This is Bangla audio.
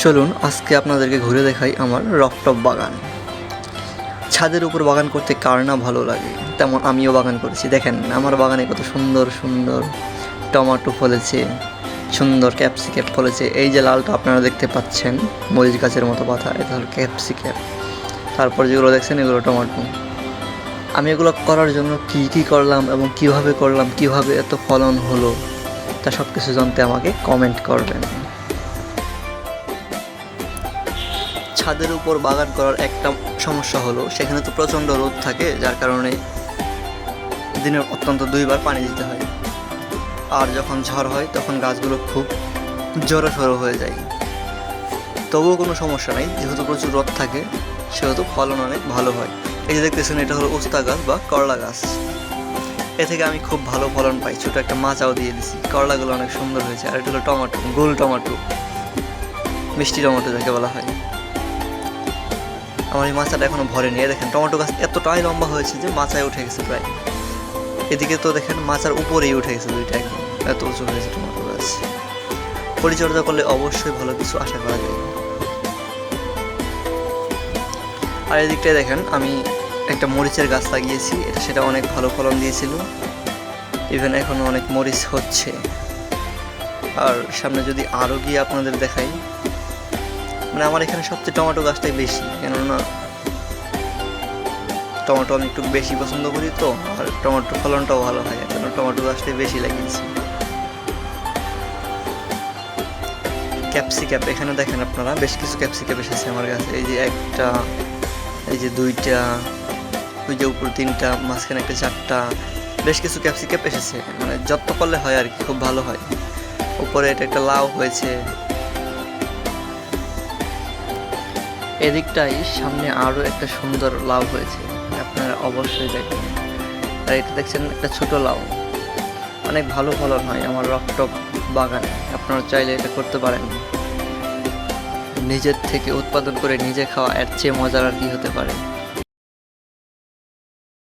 চলুন আজকে আপনাদেরকে ঘুরে দেখাই আমার রফটপ বাগান। ছাদের উপর বাগান করতে কার না ভালো লাগে, তেমন আমিও বাগান করেছি। দেখেন আমার বাগানে কত সুন্দর সুন্দর টমেটো ফলেছে, সুন্দর ক্যাপসিকাম ফলেছে। এই যে লালটা আপনারা দেখতে পাচ্ছেন মরিচ গাছের মতো পাতা, এটা হলো ক্যাপসিকাম। তারপর যেগুলো দেখছেন এগুলো টমেটো। আমি এগুলো করার জন্য কী করলাম এবং কিভাবে এত ফলন হলো তা সব কিছু জানতে আমাকে কমেন্ট করবেন। ছাদের উপর বাগান করার একটা সমস্যা হলো সেখানে তো প্রচণ্ড রোদ থাকে, যার কারণে দিনের অত্যন্ত 2 বার পানি দিতে হয়। আর যখন ঝড় হয় তখন গাছগুলো খুব জড়োসড়ো হয়ে যায়। তবুও কোনো সমস্যা নেই, যেহেতু প্রচুর রোদ থাকে সেহেতু ফলন অনেক ভালো হয়। এই যে দেখতেছেন এটা হলো উস্তা গাছ বা করলা গাছ। এ থেকে আমি খুব ভালো ফলন পাই। ছোটো একটা মাচাও দিয়ে দিছি, করলাগুলো অনেক সুন্দর হয়েছে। আর এটা হলো টমেটো, গোল টমেটো, মিষ্টি টমেটো যাকে বলা হয়। আমার এই মাচাটা এখনও ভরেনি। দেখেন টমেটো গাছ এতটাই লম্বা হয়েছে যে মাচায় উঠে গেছে প্রায়। এদিকে তো দেখেন মাচার উপরেই উঠে গেছে দুইটা, একদম এত উঁচু হয়েছে টমেটো গাছ। পরিচর্যা করলে অবশ্যই ভালো কিছু আশা করা যায়। আর এদিকটায় দেখেন আমি একটা মরিচের গাছ লাগিয়েছি, সেটা অনেক ভালো ফলন দিয়েছিল। ইভেন এখনও অনেক মরিচ হচ্ছে। আর সামনে যদি আরও গিয়ে আপনাদের দেখাই, মানে আমার এখানে সবচেয়ে টমেটো গাছটাই বেশি, কেননা টমেটো আমি একটু বেশি পছন্দ করি তো, আর টমেটো ফলনটাও ভালো হয়, কেন টমেটো গাছটাই বেশি লাগিয়েছি। ক্যাপসিকাম এখানে দেখেন আপনারা বেশ কিছু ক্যাপসিকাম এসেছে আমার কাছে। এই যে একটা, এই যে 2টা, ওই যে উপর 3টা, মাঝখানে একটা 4টা, বেশ কিছু ক্যাপসিকাম এসেছে। মানে যত্ন করলে হয় আর কি, খুব ভালো হয়। উপরে এটা একটা লাউ হয়েছে। এদিকটাই সামনে আরও একটা সুন্দর লাউ হয়েছে, আপনারা অবশ্যই দেখবেন। আর এটা দেখছেন একটা ছোট লাউ, অনেক ভালো ফলন হয় আমার রফটপ বাগানে। আপনারা চাইলে এটা করতে পারেন। নিজের থেকে উৎপাদন করে নিজে খাওয়া এর চেয়ে মজার আর কি হতে পারে।